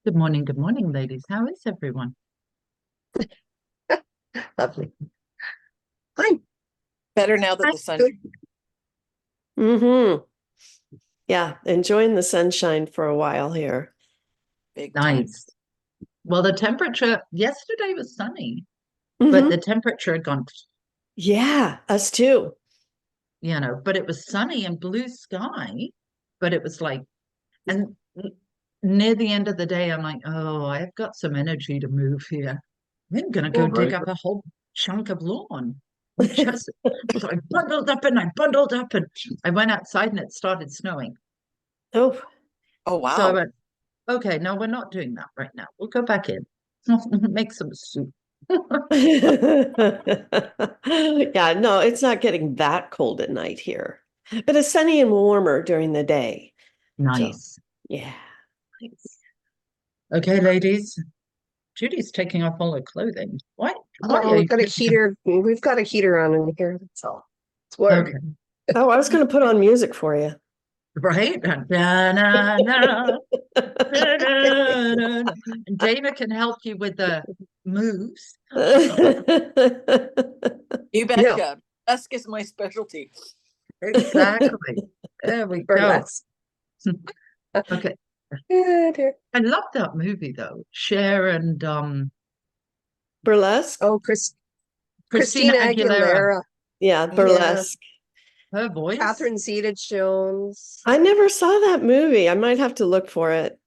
good morning, ladies. How is everyone? Lovely. Fine. Better now that the That's sun good. Mm-hmm. Yeah, enjoying the sunshine for a while here. big time. Nice. Well, the temperature yesterday was sunny, but Mm-hmm. the temperature had gone, Yeah, us too. but it was sunny and blue sky, but it was like, and near the end of the day, I'm like, oh, I've got some energy to move here. I'm gonna go All dig right. up a whole chunk of lawn. Just so I bundled up and I bundled up and I went outside and it started snowing. Oh. Oh, So I wow. went, okay, no, we're not doing that right now. We'll go back in. Make some soup. Yeah, no, it's not getting that cold at night here, but it's sunny and warmer during the day. So, Nice. yeah. Nice. Okay, ladies. Judy's taking off all her clothing. Why Oh, are we've you got a taking heater. We've got a heater on in here. That's all. It's Okay, warm. Oh, I was going to put on music for you. right? Da-na-na, da-na-na-na. And Dana can help you with the moves. You No, betcha. Dusk is my specialty. Exactly. There we go. burlesque. Okay. Yeah, dear. I love that movie though. Cher and Burlesque? Oh, Christina Christina Aguilera. Aguilera. Yeah, Yeah. burlesque. Her voice. Catherine Zeta-Jones. I never saw that movie. I might have to look for it.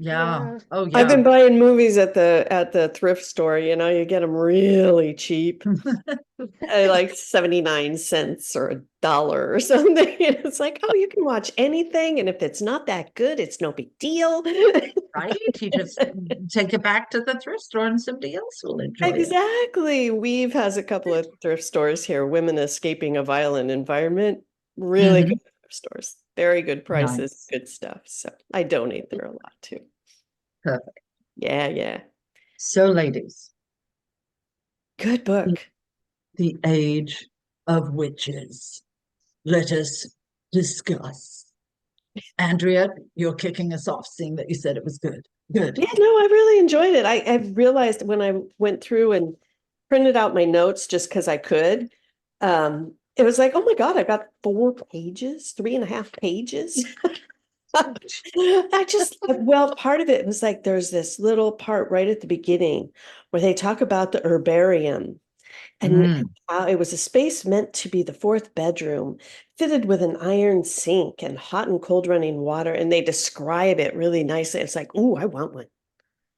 Yeah. Yeah. Oh I've yeah. been buying movies at the thrift store, you get them really cheap. Like 79 cents or $1 or something. It's like, oh, you can watch anything, and if it's not that good, it's no big deal. Right? You just take it back to the thrift store and somebody else will enjoy it. Exactly. Weave has a couple of thrift stores here, Women Escaping a Violent Environment. Really Mhm. good thrift stores. Very good prices, Nice. good stuff. So I donate there a lot too. Perfect. Yeah, yeah. So, ladies, Good the, book. the age of witches. Let us discuss. Andrea, you're kicking us off, seeing that you said it was good. Good. Yeah, no, I really enjoyed it. I realized when I went through and printed out my notes just because I could, it was like, oh my God, I got 4 pages, 3.5 pages. Well, part of it was like there's this little part right at the beginning where they talk about the herbarium and Mm, how it was a space meant to be the fourth bedroom, fitted with an iron sink and hot and cold running water. And they describe it really nicely. It's like, oh, I want one.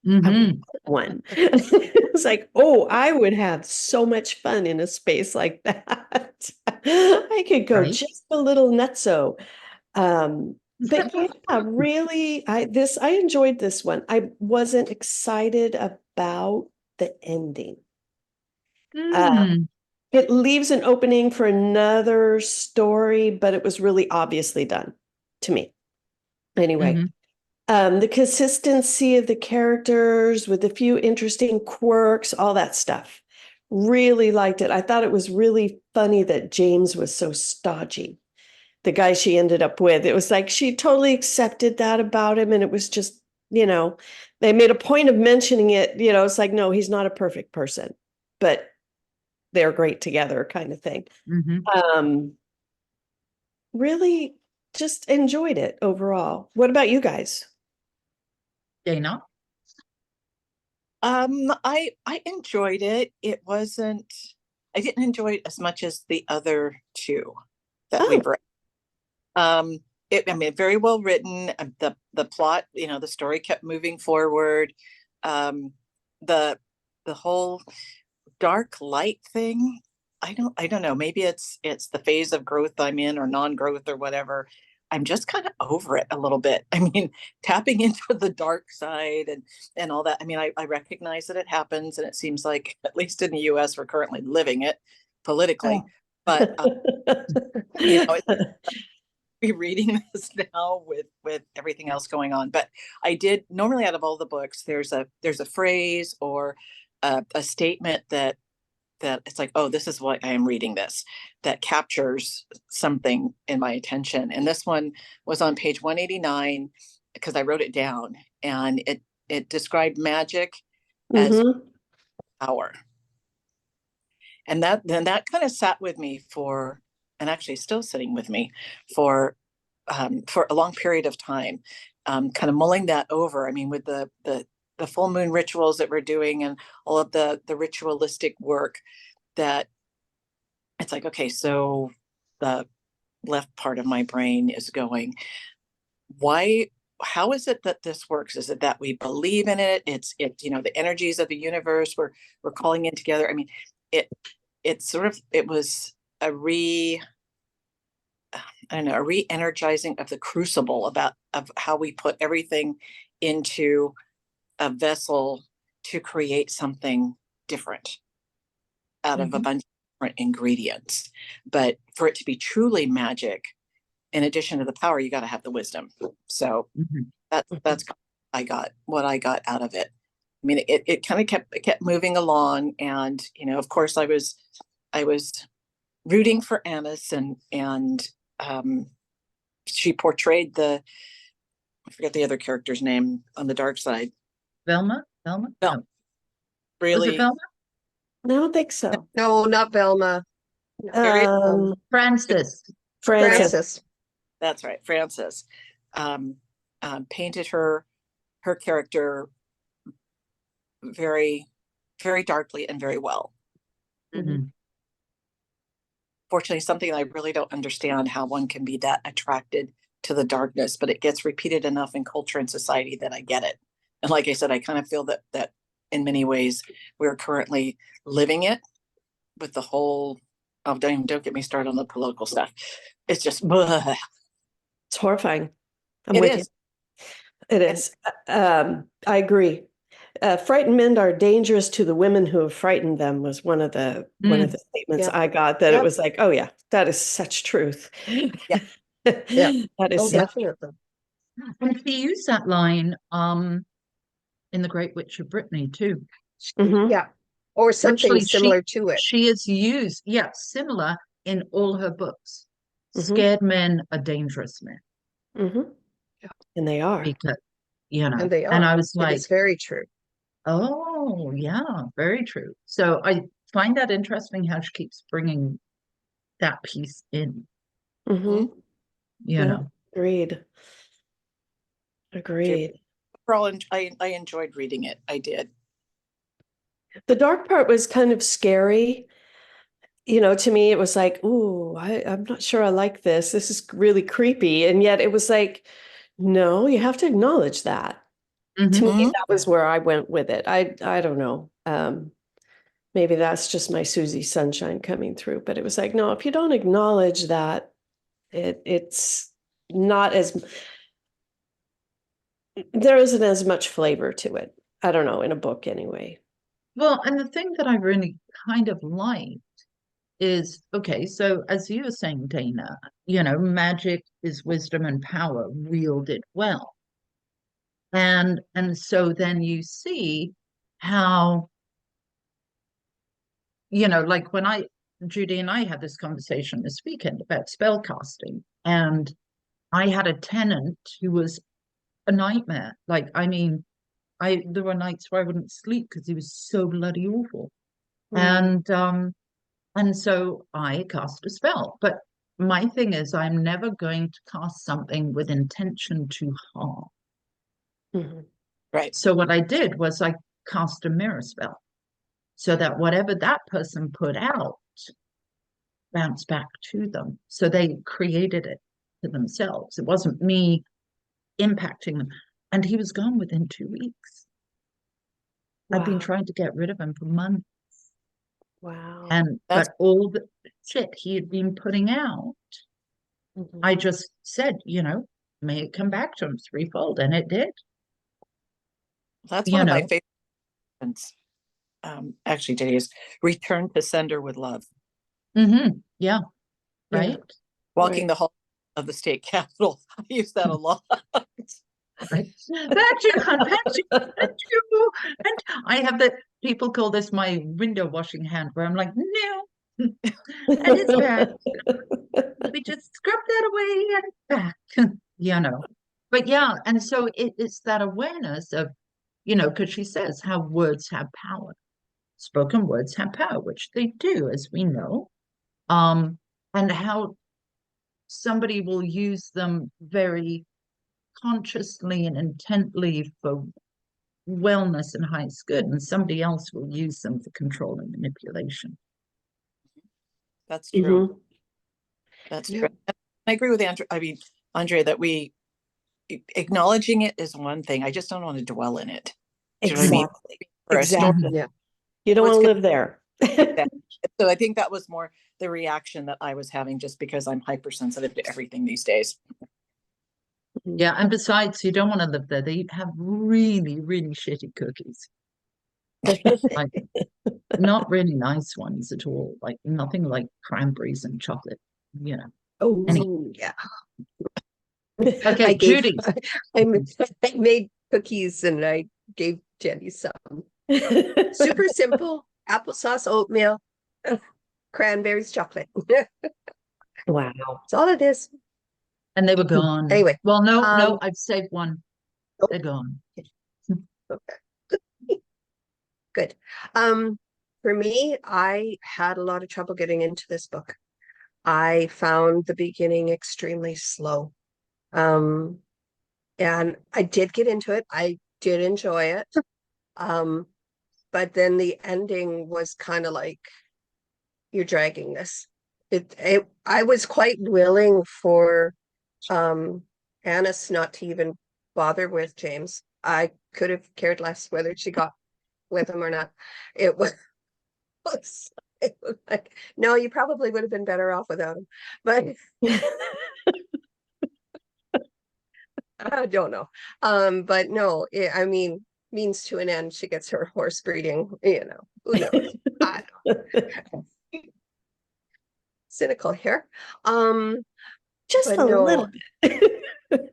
I want hmm. one. It's like, oh, I would have so much fun in a space like that. I could go Right? just a little nutso. But yeah, really, I enjoyed this one. I wasn't excited about the ending. Uh, Mm, it leaves an opening for another story, but it was really obviously done to me. Anyway, hmm. the consistency of the characters with a few interesting quirks, all that stuff. Really liked it. I thought it was really funny that James was so stodgy. The guy she ended up with, it was like she totally accepted that about him. And it was just, they made a point of mentioning it. It's like, no, he's not a perfect person, but they're great together, kind of thing. Hmm. Um, really just enjoyed it overall. What about you guys? Dana? I enjoyed it. I didn't enjoy it as much as the other two that Oh, we've read. Um, I mean, very well written. The plot, the story kept moving forward. Um, the the whole dark light thing. I don't know. Maybe it's the phase of growth I'm in or non-growth or whatever. I'm just kind of over it a little bit. I mean, tapping into the dark side and all that. I mean, I recognize that it happens, and it seems like at least in the US we're currently living it politically. Oh. But it's be reading this now with everything else going on. But I did normally out of all the books, there's a phrase or a statement that it's like, oh, this is what I am reading this, that captures something in my attention. And this one was on page 189 because I wrote it down, and it described magic as Mhm. power. And that kind of sat with me for, and actually still sitting with me for a long period of time, kind of mulling that over. I mean, with the full moon rituals that we're doing and all of the ritualistic work, that it's like, okay, so the left part of my brain is going, why, how is it that this works? Is it that we believe in it? The energies of the universe, we're calling in together. I mean, it was I don't know, a re-energizing of the crucible of how we put everything into a vessel to create something different out of a bunch of different ingredients. But for it to be truly magic, in addition to the power, you got to have the wisdom. So Mhm. that's what I got out of it. I mean, it kind of kept moving along, and of course, I was rooting for Amos, and she portrayed I forget the other character's name on the dark side. Velma? Velma? No, No. Was it really, Velma? I don't think so. No, not Velma. Francis. Francis. Francis. that's right, Frances, um, painted her character very, very darkly and very well. Mhm. Fortunately, something I really don't understand, how one can be that attracted to the darkness, but it gets repeated enough in culture and society that I get it. And like I said, I kind of feel that in many ways we're currently living it with the whole, oh, don't get me started on the political stuff. It's just, bleh. It's horrifying. I'm It with is. you. It is. I agree. Frightened men are dangerous to the women who have frightened them was one of the statements Yeah. I got, that it Yep. was like, oh yeah, that is such truth. Yeah. Yeah. That is Oh, such definitely. And she used that line in The Great Witch of Brittany too. Mhm. Yeah. Or something Actually, similar to it. she is used, yeah, similar in all her books. Mhm. Scared men are dangerous men Mhm. And they are. because, And they and are. I was It like, is very true. oh, yeah, very true. So I find that interesting how she keeps bringing that piece in, Mhm. you Yeah. know. Agreed. Agreed. Overall, I enjoyed reading it. I did. The dark part was kind of scary. To me, it was like, ooh, I'm not sure I like this. This is really creepy. And yet it was like, no, you have to acknowledge that. To me, Mhm. that was where I went with it. I don't know. Maybe that's just my Susie Sunshine coming through. But it was like, no, if you don't acknowledge that, it's not there isn't as much flavor to it. I don't know, in a book anyway. Well, and the thing that I really kind of like is, okay, so as you were saying, Dana, magic is wisdom and power wielded well. And so then you see how, like when Judy and I had this conversation this weekend about spell casting, and I had a tenant who was a nightmare. Like, I mean, there were nights where I wouldn't sleep because he was so bloody awful. Mm. And so I cast a spell. But my thing is, I'm never going to cast something with intention to harm. Mhm. Right. So what I did was I cast a mirror spell so that whatever that person put out bounced back to them. So they created it to themselves. It wasn't me impacting them. And he was gone within 2 weeks. I've been Wow. trying to get rid of him for months. Wow. That's But all the shit he had been putting out, Mhm. I just said, may it come back to him threefold. And it did, one you of my know. favorite ones. Actually, today is Return to Sender with Love. Yeah, Yeah. right. Walking Right. the hall of the state capitol. I use that a lot. Right. Back to you, hon, back to you, back to you. And I have people call this my window washing hand, where I'm like, no, that is bad. We just scrub that away and back, But yeah, and so it's that awareness of you know, because she says how words have power. Spoken words have power, which they do, as we know. And how somebody will use them very consciously and intently for wellness and highest good, and somebody else will use them for control and manipulation. That's true. Mhm. That's Yeah. true. I agree with Andrea. I mean, Andrea, that acknowledging it is one thing. I just don't want to dwell in it. Do you know what I mean? Exactly. For a story, Exactly. Yeah. You don't it's want to good. live there. So I think that was more the reaction that I was having, just because I'm hypersensitive to everything these days. Yeah, and besides, you don't want to live there. They have really, really shitty cookies. Like, not really nice ones at all. Like, nothing like cranberries and chocolate, you know. Oh, Anyway. yeah. Okay, I gave, Judy. I made cookies and I gave Jenny some. Super simple, applesauce, oatmeal, cranberries, chocolate. Wow. That's all it is. And they were gone. Anyway, Well, no, um, I've saved one. oh. They're gone. Okay. Good. For me, I had a lot of trouble getting into this book. I found the beginning extremely slow. And I did get into it. I did enjoy it. But then the ending was kind of like, you're dragging this. I was quite willing for Annis not to even bother with James. I could have cared less whether she got with him or not. It was, it was like, no, you probably would have been better off without him. But I don't know. But no, I mean, means to an end. She gets her horse breeding, you know, who knows? I don't know. Cynical here. Just But a no, little bit.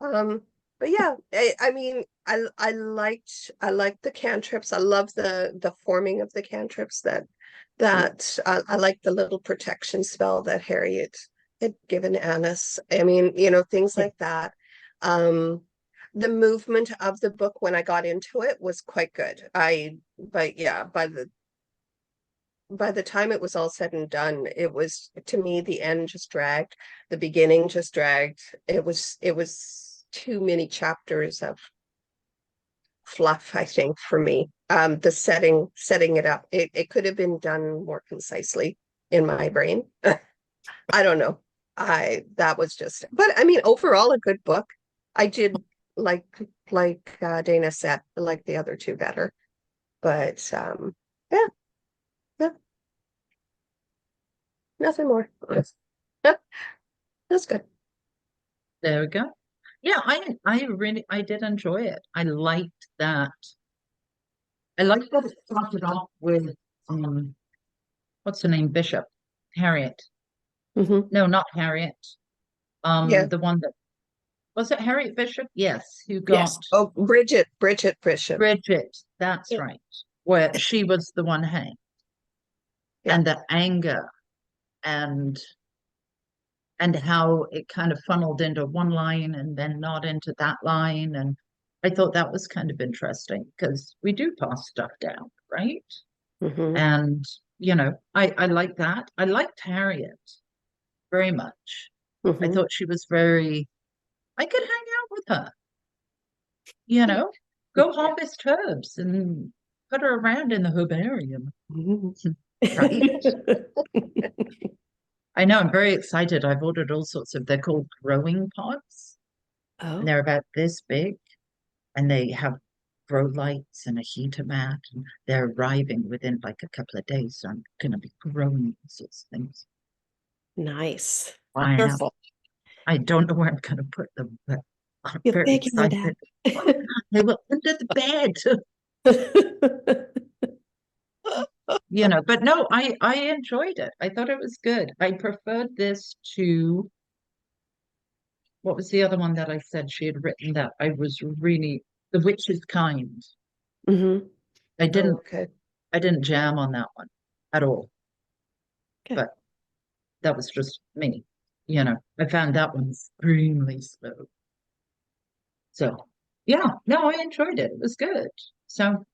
but yeah, I mean, I liked the cantrips. I love the forming of the cantrips that I like the little protection spell that Harriet had given Annis. I mean, you know, things like that. The movement of the book when I got into it was quite good. But yeah, by the time it was all said and done, it was, to me, the end just dragged, the beginning just dragged. It was too many chapters of fluff, I think, for me. The setting it up, it could have been done more concisely in my brain. I don't know. That was just, but I mean, overall a good book. I did like Dana said, I like the other two better. But yeah, yeah, nothing more. That's good. There we go. Yeah, I did enjoy it. I liked that. I liked that it started off with what's her name? Bishop. Harriet. Mhm. No, not Harriet. Yeah. The one that was it Harriet Bishop? Yes, who got Yes. Oh, Bridget Bishop. Bridget, that's Yeah. right. Where she was the one hanged. Yeah. And the anger and how it kind of funneled into one line and then not into that line. And I thought that was kind of interesting because we do pass stuff down, right? Mhm. And, you know, I like that. I liked Harriet very much. I Mhm. thought she was I could hang out with her, you know, go harvest herbs and put her around in the herbarium. Mhm. Right. I know, I'm very excited. I've ordered all sorts they're called growing pots, and Oh, they're about this big, and they have grow lights and a heater mat, and they're arriving within like a couple of days. So I'm going to be growing all sorts of things. nice. Wonderful. I don't know where I'm going to put them, but I'm You're very figuring excited. it They were under the bed, out. you know. But no, I enjoyed it. I thought it was good. I preferred this to what was the other one that I said she had written that I was really The Witch's Kind. Mhm. I Oh, didn't okay. I didn't jam on that one at all. Okay. But that was just me. You know, I found that one extremely slow. So, yeah, no, I enjoyed it. It was good. So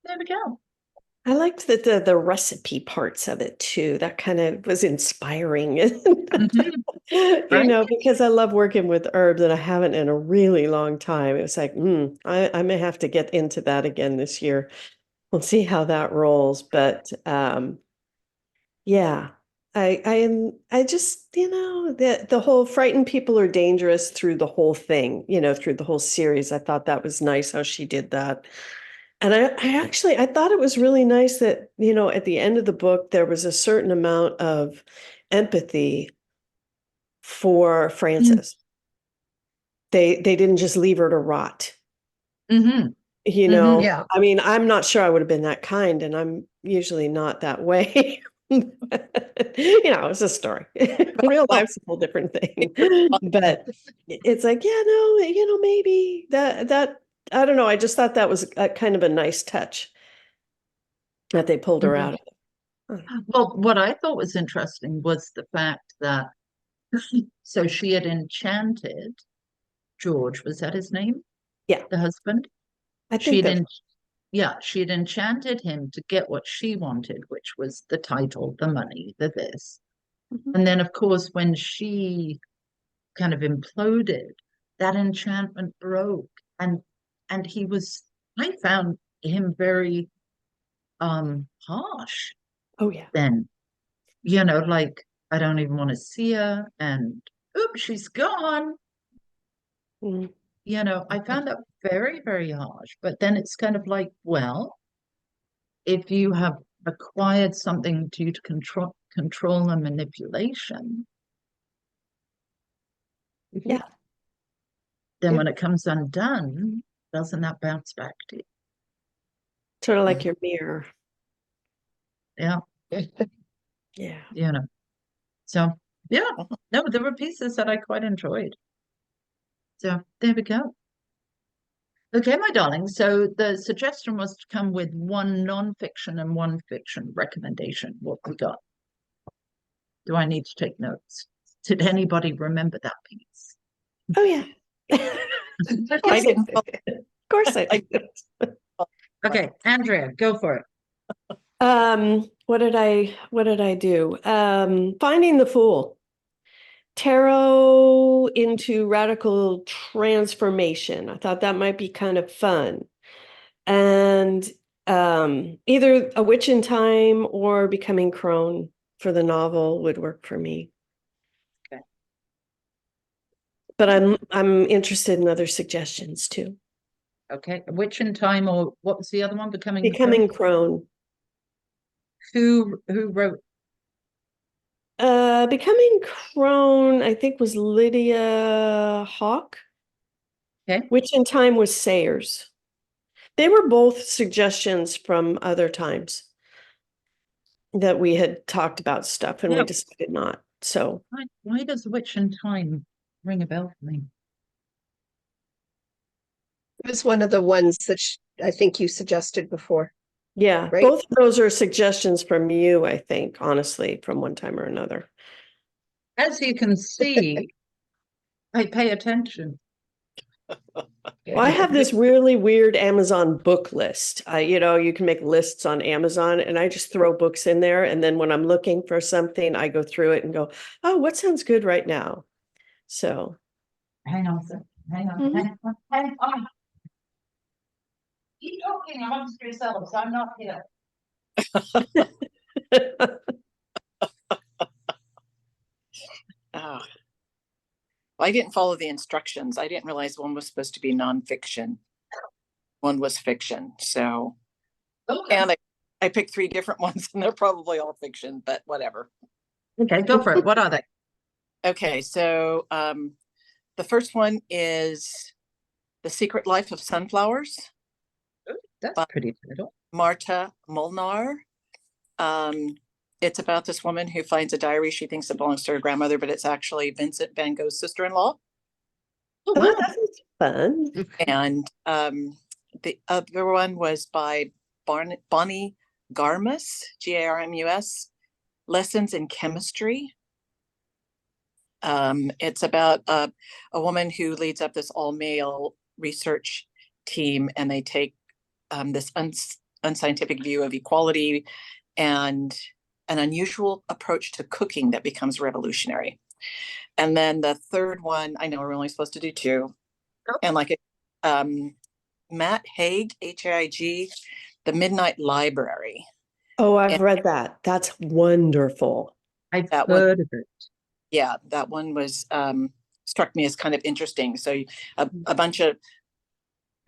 there we go. I liked the recipe parts of it too. That kind of was inspiring. Mhm. You Right? know, because I love working with herbs and I haven't in a really long time. It was like, I may have to get into that again this year. We'll see how that rolls. But yeah, I just, the whole frightened people are dangerous through the whole thing, through the whole series. I thought that was nice how she did that. And I thought it was really nice that, at the end of the book, there was a certain amount of empathy for Frances. They didn't just leave her to rot. Mm-hmm. Yeah. I mean, I'm not sure I would have been that kind, and I'm usually not that way. It's a story. Real life's a whole different thing. But it's like, yeah, no, maybe that I don't know. I just thought that was a kind of a nice touch that they pulled her out of it. Well, what I thought was interesting was the fact that so she had enchanted George, was that his name? Yeah, The husband? I think She'd that's en Yeah, she'd enchanted him to get what she wanted, which was the title, the money, the this. Mhm. And then, of course, when she kind of imploded, that enchantment broke, and he was. I found him very harsh. Oh yeah. Then, like I don't even want to see her, and oops, she's gone. Mm. I found that very, very harsh. But then it's kind of like, well, if you have acquired something due to control and manipulation, Yeah. then Yeah. when it comes undone, doesn't that bounce back to you? Sort of like your mirror. Yeah, Yeah. So yeah, no, there were pieces that I quite enjoyed. So there we go. Okay, my darling. So the suggestion was to come with one non-fiction and one fiction recommendation. What we got? Do I need to take notes? Did anybody remember that piece? Oh yeah. Of course I didn't. did. Of course I I did. Okay, Andrea, go for it. What did I do? Finding the Fool. Tarot into radical transformation. I thought that might be kind of fun. And either A Witch in Time or Becoming Crone for the novel would work for me. Okay. But I'm interested in other suggestions too. Okay, Witch in Time, or what was the other one? Becoming Becoming Crone? Crone. Who wrote? Becoming Crone, I think, was Lydia Hawk. Okay. Witch in Time was Sayers. They were both suggestions from other times that we had talked about stuff and we Yeah. decided not. So Why does Witch in Time ring a bell for me? It was one of the ones that I think you suggested before, yeah, right? both of those are suggestions from you, I think, honestly, from one time or another. As you can see, I pay attention. Well, I have this really weird Amazon book list. You can make lists on Amazon and I just throw books in there. And then when I'm looking for something, I go through it and go, oh, what sounds good right now? So. Hang on, sir. Hang on. Mhm. Hang on. Keep talking amongst yourselves. I'm not here. Oh, I didn't follow the instructions. I didn't realize one was supposed to be nonfiction. One was fiction. So, Okay. and I picked three different ones and they're probably all fiction, but whatever. Okay, go for it. What are they? Okay. So, the first one is The Secret Life of Sunflowers. That's pretty little. Marta Molnar. It's about this woman who finds a diary she thinks it belongs to her grandmother, but it's actually Vincent van Gogh's sister-in-law. Oh, Oh, wow. that's fun. And the other one was by Bonnie Garmus, Garmus, Lessons in Chemistry. It's about a woman who leads up this all-male research team, and they take this unscientific view of equality and an unusual approach to cooking that becomes revolutionary. And then the third one, I know we're only supposed to do two, and like Matt Haig, Haig, The Midnight Library. Oh, I've read that. That's wonderful. I've That one- heard of it. Yeah, that one was struck me as kind of interesting. So a bunch of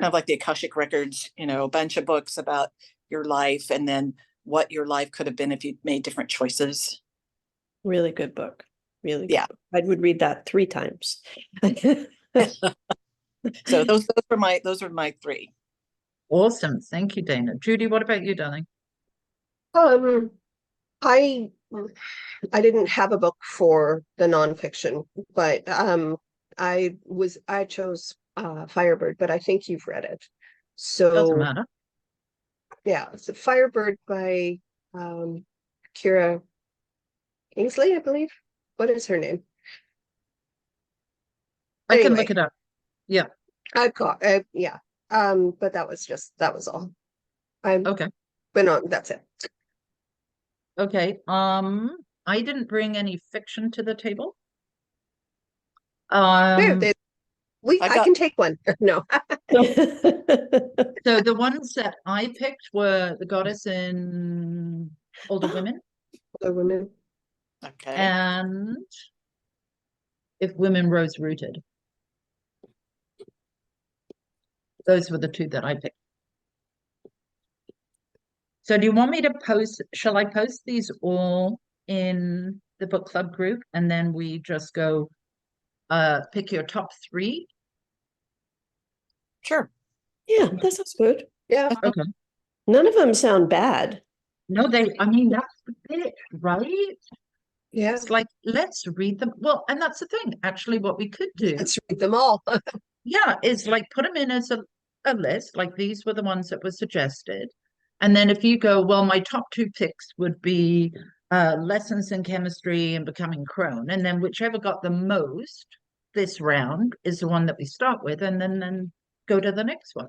kind of like the Akashic records, a bunch of books about your life and then what your life could have been if you'd made different choices. Really good book. Really good Yeah. book. I would read that 3 times. So those were my three. Awesome. Thank you, Dana. Judy, what about you, darling? I didn't have a book for the nonfiction, but I chose Firebird, but I think you've read it. Doesn't So matter. yeah, it's a Firebird by Kira Kingsley, I believe. What is her name? I can Anyway. look it up. Yeah. I've got yeah. But that was all. Okay. That's it. Okay. I didn't bring any fiction to the table. There, Um, I can take one. No. so the ones that I picked were The Goddess in Older Women Other women. Okay. and If Women Rose Rooted. Those were the 2 that I picked. So do you want me to shall I post these all in the book club group and then we just go pick your top 3? Sure. Yeah, that sounds good. Yeah. Okay. None of them sound bad. No, I mean, that's the bit, right? Yeah. It's like, let's read them. Well, and that's the thing. Actually, what we could do, Let's read them all. yeah, is like put them in as a list. Like these were the ones that were suggested. And then if you go, well, my top 2 picks would be Lessons in Chemistry and Becoming Crone. And then whichever got the most this round is the one that we start with, and then go to the next one.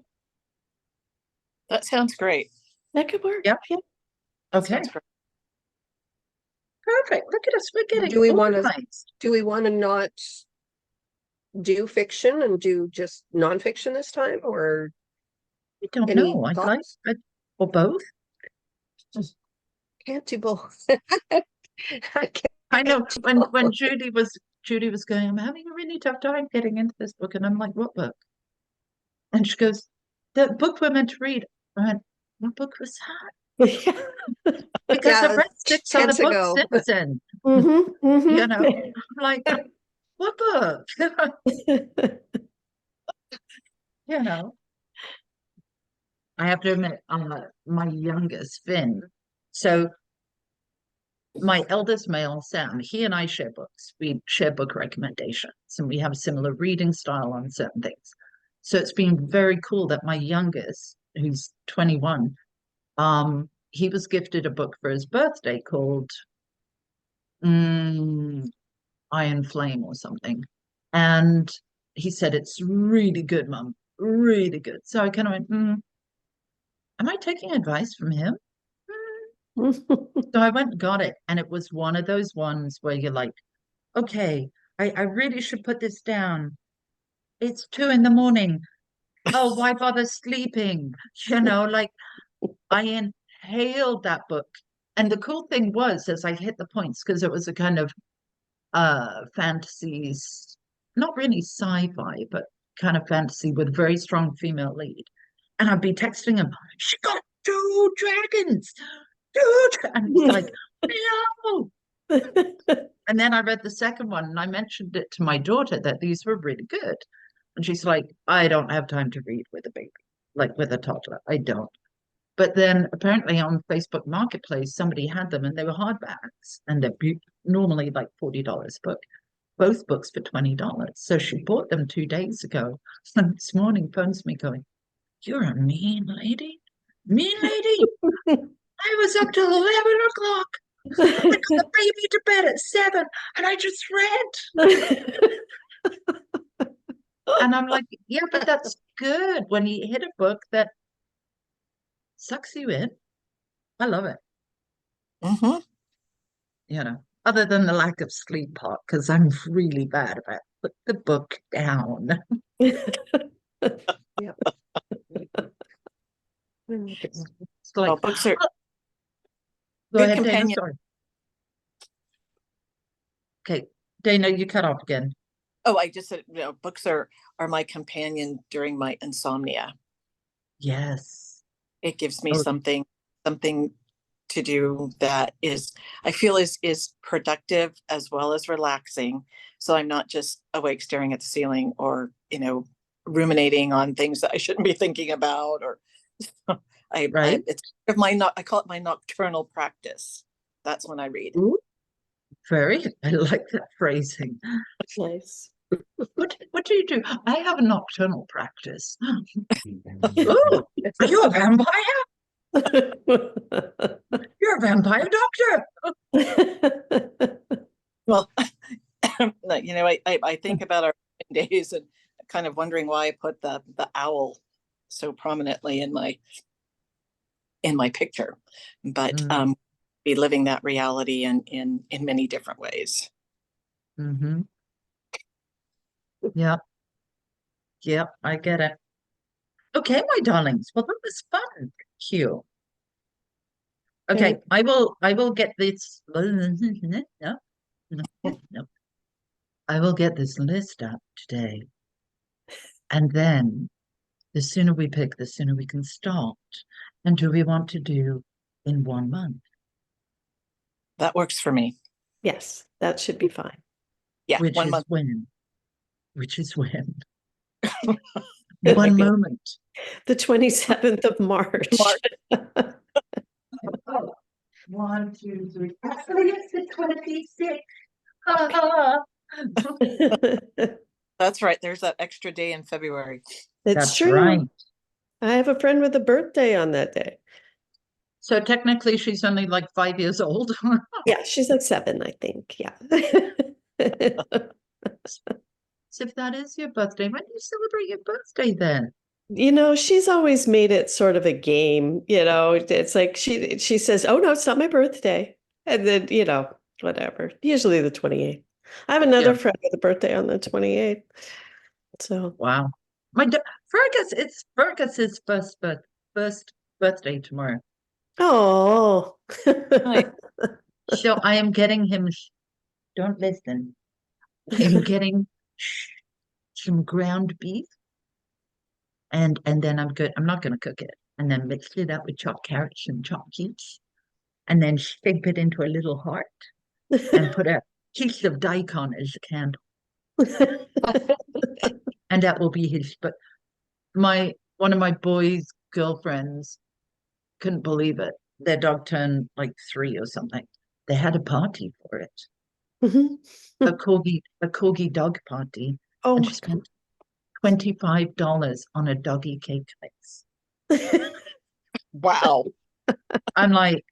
That sounds great. That could work. Yep. Yeah. Okay. Sounds great. Perfect. Look at us. We're getting Do we want to organized. not do fiction and do just nonfiction this time, or I don't any know. thoughts? Or both. Can't do both. I can't I know do when both. Judy was going, I'm having a really tough time getting into this book, and I'm like, what book? And she goes, the book we're meant to read. I went, what book was that? Because Yeah, I've read 6 other 10 books ago. since then. Mhm, mhm. You know, I'm like, what book? You know. I have to admit, my youngest, Finn. So my eldest male, Sam, he and I share books. We share book recommendations and we have a similar reading style on certain things. So it's been very cool that my youngest, who's 21, he was gifted a book for his birthday called Iron Flame or something. And he said, it's really good, Mum, really good. So I kind of went, am I taking advice from him? So I went and got it, and it was one of those ones where you're like, okay, I really should put this down. It's 2 a.m. Oh, why bother sleeping? Like I inhaled that book. And the cool thing was, as I hit the points, because it was a kind of fantasies, not really sci-fi, but kind of fantasy with a very strong female lead. And I'd be texting him, she got 2 dragons. And he's like, no. And then I read the second one and I mentioned it to my daughter that these were really good. And she's like, I don't have time to read with a baby, like with a toddler. I don't. But then apparently on Facebook Marketplace, somebody had them and they were hardbacks and they're normally like $40 a book, both books for $20. So she bought them 2 days ago. And this morning phones me going, you're a mean lady. Mean lady. I was up till 11 o'clock. I got the baby to bed at 7 and I just read. And I'm like, yeah, but that's good when you hit a book that sucks you in. I love it, Mhm. other than the lack of sleep part, because I'm really bad about put the book down. Yep. It's like, Well, books are go good ahead, Dana. companion. Sorry. Okay, Dana, you cut off again. Oh, I just said, books are my companion during my insomnia. Yes. It gives me Oh, something to do that is I feel is productive as well as relaxing. So I'm not just awake staring at the ceiling or, ruminating on things that I shouldn't be thinking about or right. it's I call it my nocturnal practice. That's when I read. Ooh, I like that phrasing. Nice. What do you do? I have a nocturnal practice. Oh, are you a vampire? You're a vampire doctor. Well, I think about our days and kind of wondering why I put the owl so prominently in my picture, but Mm, be living that reality in many different ways. hmm. Yep. Yep. I get it. Okay, my darlings. Well, that was fun. Thank you. Okay, Okay. I will get this. No, no, no. I will get this list up today. And then the sooner we pick, the sooner we can start. And do we want to do in 1 month? That works for me. Yes, that should be fine. Yeah, Which one is month. when? Which is when? It might One be moment. The 27th of March. March. Oh, 1, 2, 3. Actually, it's the 26th. Ah, That's right. There's that extra day in February. It's that's true. right. I have a friend with a birthday on that day. So technically, she's only like 5 years old. Yeah, she's like 7, I think. Yeah. So if that is your birthday, when do you celebrate your birthday then? She's always made it sort of a game, it's like she says, "Oh no, it's not my birthday." And then, whatever. Usually the 28th. I have Yeah. another friend with a birthday on the 28th. So, Wow. It's Fergus's first birthday tomorrow. oh. Right. So I am getting him, don't listen. I'm getting some ground beef and then I'm not gonna cook it. And then mix it up with chopped carrots and chopped peas. And then shape it into a little heart and put a piece of daikon as a candle. And that will be his. But one of my boys' girlfriends couldn't believe it. Their dog turned like 3 or something. They had a party for it. A corgi dog party. Oh And my she spent $25 on a doggy cake mix. God. Wow. I'm like,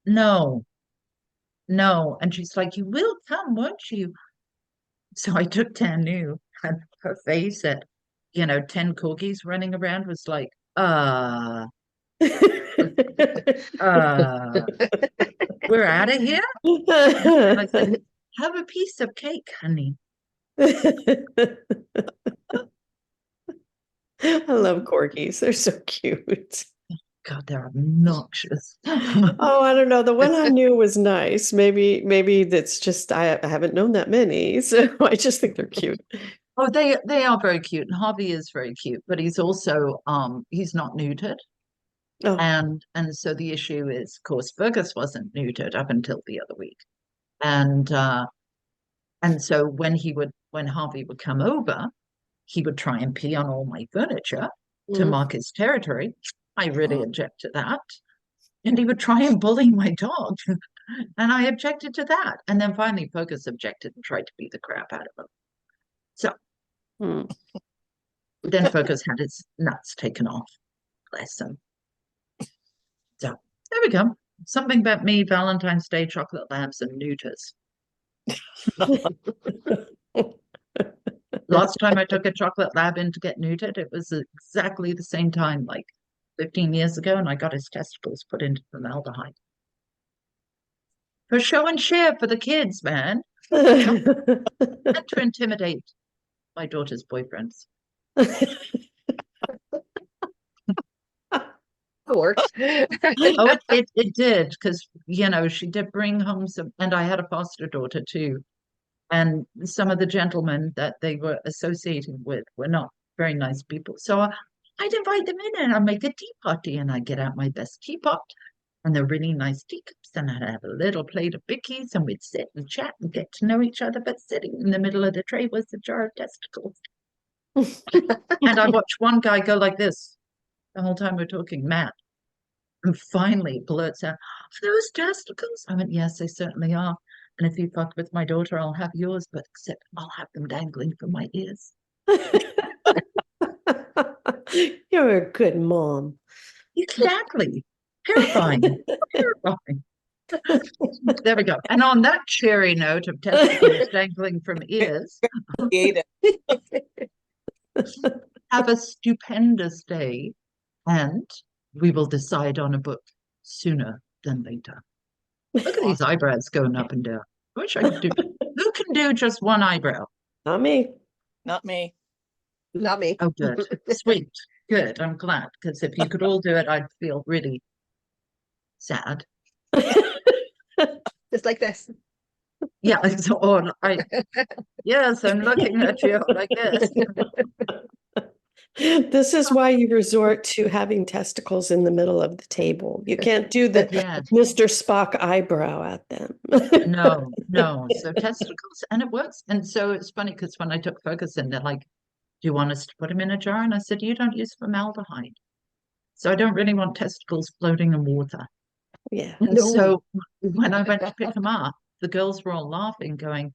no, no. And she's like, you will come, won't you? So I took Tanu and her face at, 10 corgis running around was like, uh, we're out of here. And I said, have a piece of cake, honey. I love corgis. They're so cute. God, they're obnoxious. Oh, I don't know. The one I knew was nice. Maybe that's just I haven't known that many, so I just think they're cute. Oh, they are very cute, and Harvey is very cute, but he's also he's not neutered, Oh, and so the issue is, of course, Fergus wasn't neutered up until the other week, and so when Harvey would come over, he would try and pee on all my furniture to mm. mark his territory. I really object to that. And he would try and bully my dog. And I objected to that. And then finally Fergus objected and tried to beat the crap out of him. So Mm. then Fergus had his nuts taken off. Bless him. So there we go. Something about me, Valentine's Day, chocolate lamps, and neuters. Last time I took a chocolate lab in to get neutered, it was exactly the same time, like 15 years ago, and I got his testicles put into formaldehyde. For show and share for the kids, man. And to intimidate my daughter's boyfriends. It works. Oh, it did, because, you know, she did bring home some, and I had a foster daughter too. And some of the gentlemen that they were associated with were not very nice people. So I'd invite them in and I'd make a tea party and I'd get out my best teapot and the really nice teacups and I'd have a little plate of bickies and we'd sit and chat and get to know each other. But sitting in the middle of the tray was a jar of testicles. And I watched one guy go like this the whole time we're talking, Matt. And finally blurts out, "Are those testicles?" I went, "Yes, they certainly are. And if you fuck with my daughter, I'll have yours, but except I'll have them dangling from my ears." You're a good mom. Exactly. Terrifying. Terrifying. There we go. And on that cheery note of testicles dangling from ears, Creative. have a stupendous day and we will decide on a book sooner than later. Look at these eyebrows going up and down. I wish I could do. Who can do just one eyebrow? Not me. Not me. Not me. Oh, good. Sweet. Good. I'm glad. Because if you could all do it, I'd feel really sad. Just like this. Yeah. So on. Yes, I'm looking at you like this. This is why you resort to having testicles in the middle of the table. You can't do the Yeah. Mr. Spock eyebrow at them. No, no. So testicles, and it works. And so it's funny because when I took Ferguson, they're like, "Do you want us to put him in a jar?" And I said, "You don't use formaldehyde. So I don't really want testicles floating in water." Yeah. And No. so when I went to pick him up, the girls were all laughing, going,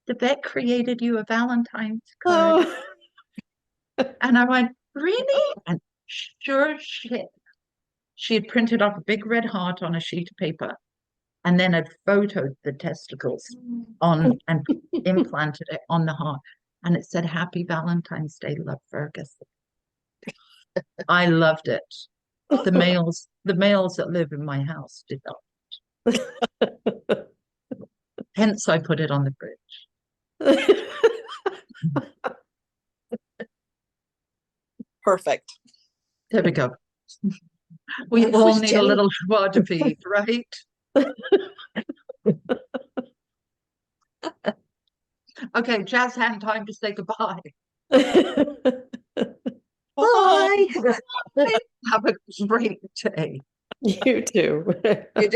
"The vet created you a Valentine's card." Oh. And I went, "Really?" And sure shit, she had printed off a big red heart on a sheet of paper and then had photoed the testicles on and implanted it on the heart. And it said, "Happy Valentine's Day, love, Fergus." I loved it. The males that live in my house did not. Hence, I put it on the fridge. Perfect. There we go. We That all was need a Jenny. little joie de vivre, right? Okay, jazz hand, time to say goodbye. Bye. Have a great day. You too. You